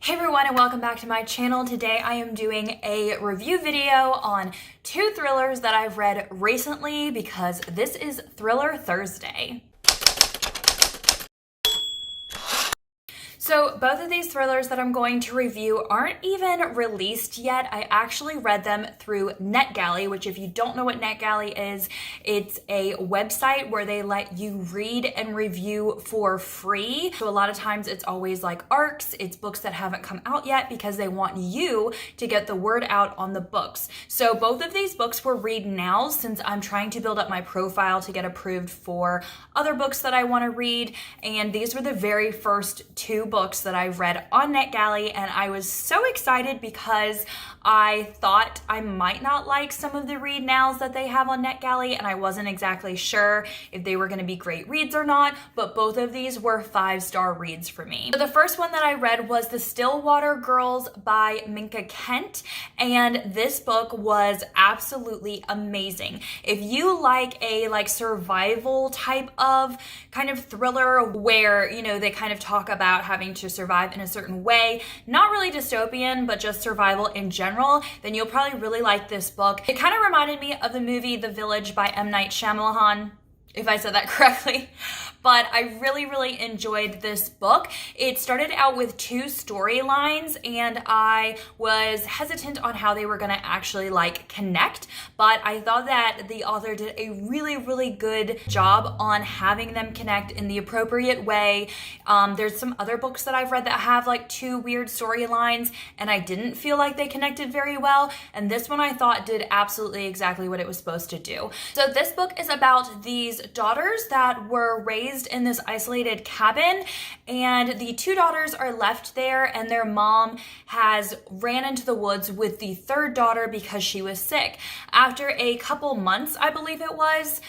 Hey everyone, and welcome back to my channel. Today I am doing a review video on two thrillers that I've read recently because this is Thriller Thursday. So both of these thrillers that I'm going to review aren't even released yet. I actually read them through Netgalley, which if you don't know what Netgalley is, it's a website where they let you read and review for free. So a lot of times it's always like ARCs, it's books that haven't come out yet because they want you to get the word out on the books. So both of these books were read now since I'm trying to build up my profile to get approved for other books that I want to read. And these were the very first two books that I read on Netgalley, and I was so excited because I thought I might not like some of the read nows that they have on Netgalley, and I wasn't exactly sure if they were going to be great reads or not, but both of these were 5-star reads for me. So the first one that I read was The Stillwater Girls by Minka Kent, and this book was absolutely amazing. If you like a survival type of kind of thriller where, you know, they kind of talk about having to survive in a certain way, not really dystopian, but just survival in general, then you'll probably really like this book. It kind of reminded me of the movie The Village by M. Night Shyamalan, if I said that correctly. But I really enjoyed this book. It started out with two storylines, and I was hesitant on how they were gonna actually connect, but I thought that the author did a really good job on having them connect in the appropriate way. There's some other books that I've read that have two weird storylines, and I didn't feel like they connected very well, and this one I thought did absolutely exactly what it was supposed to do. So this book is about these daughters that were raised in this isolated cabin, and the two daughters are left there, and their mom has ran into the woods with the third daughter because she was sick. After a couple months, I believe it was,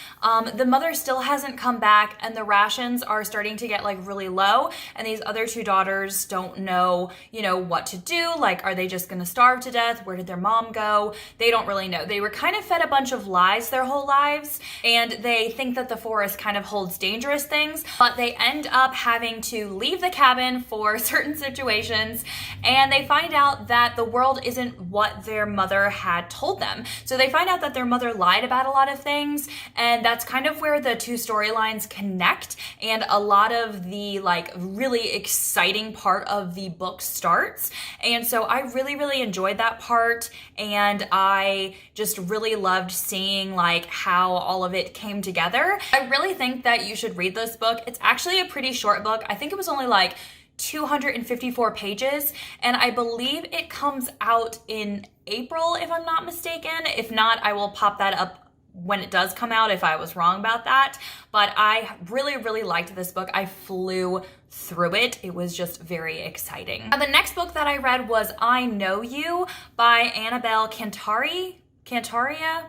the mother still hasn't come back, and the rations are starting to get really low, and these other two daughters don't know, what to do. Are they just gonna starve to death? Where did their mom go? They don't really know. They were kind of fed a bunch of lies their whole lives, and they think that the forest kind of holds dangerous things, but they end up having to leave the cabin for certain situations, and they find out that the world isn't what their mother had told them. So they find out that their mother lied about a lot of things, and that's kind of where the two storylines connect, and a lot of the really exciting part of the book starts. And so I really enjoyed that part, and I just really loved seeing how all of it came together. I really think that you should read this book. It's actually a pretty short book. I think it was only 254 pages, and I believe it comes out in April, if I'm not mistaken. If not, I will pop that up when it does come out if I was wrong about that. But I really liked this book. I flew through it. It was just very exciting. Now, the next book that I read was I Know You by Annabelle Cantaria?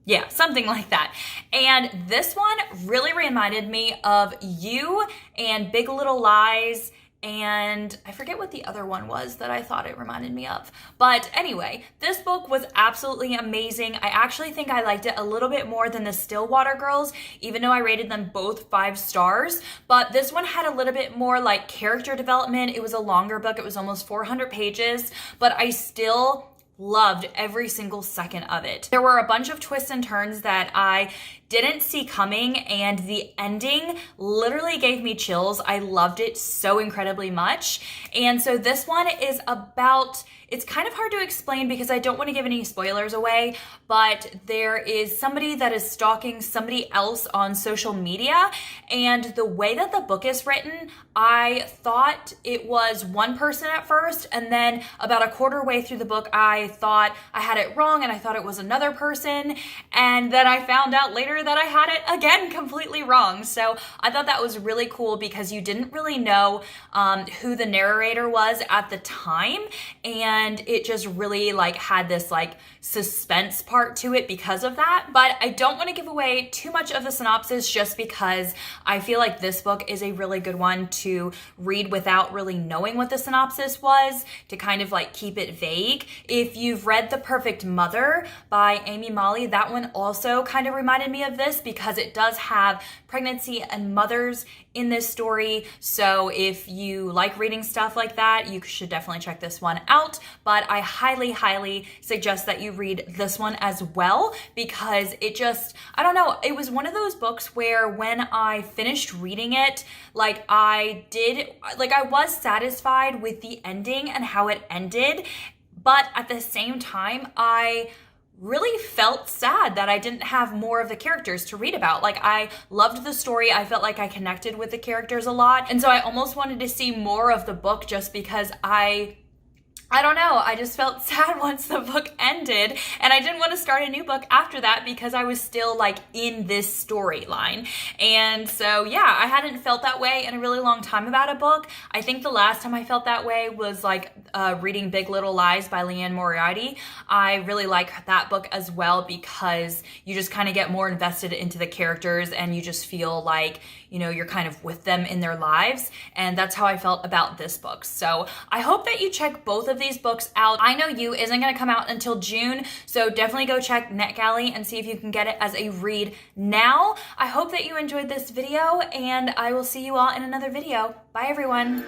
Yeah, something like that. And this one really reminded me of You and Big Little Lies, and I forget what the other one was that I thought it reminded me of. But anyway, this book was absolutely amazing. I actually think I liked it a little bit more than the Stillwater Girls, even though I rated them both 5 stars. But this one had a little bit more character development. It was a longer book. It was almost 400 pages, but I still loved every single second of it. There were a bunch of twists and turns that I didn't see coming, and the ending literally gave me chills. I loved it so incredibly much. And so this one is about, it's kind of hard to explain because I don't want to give any spoilers away, but there is somebody that is stalking somebody else on social media, and the way that the book is written, I thought it was one person at first, and then about a quarter way through the book, I thought I had it wrong, and I thought it was another person, and then I found out later that I had it again completely wrong. So I thought that was really cool because you didn't really know who the narrator was at the time, and it just really had this suspense part to it because of that. But I don't want to give away too much of the synopsis just because I feel like this book is a really good one to read without really knowing what the synopsis was, to kind of keep it vague. If you've read The Perfect Mother by Amy Molly, that one also kind of reminded me of this because it does have pregnancy and mothers in this story. So if you like reading stuff like that, you should definitely check this one out. But I highly, highly suggest that you read this one as well because it just, I don't know, it was one of those books where when I finished reading it, I was satisfied with the ending and how it ended. But at the same time, I really felt sad that I didn't have more of the characters to read about. I loved the story. I felt like I connected with the characters a lot. And so I almost wanted to see more of the book just because I don't know, I just felt sad once the book ended, and I didn't want to start a new book after that because I was still in this storyline. And so yeah, I hadn't felt that way in a really long time about a book. I think the last time I felt that way was reading Big Little Lies by Leanne Moriarty. I really like that book as well because you just kind of get more invested into the characters and you just feel like, you're kind of with them in their lives. And that's how I felt about this book. So I hope that you check both of these books out. I Know You isn't going to come out until June, so definitely go check Netgalley and see if you can get it as a read now. I hope that you enjoyed this video, and I will see you all in another video. Bye, everyone.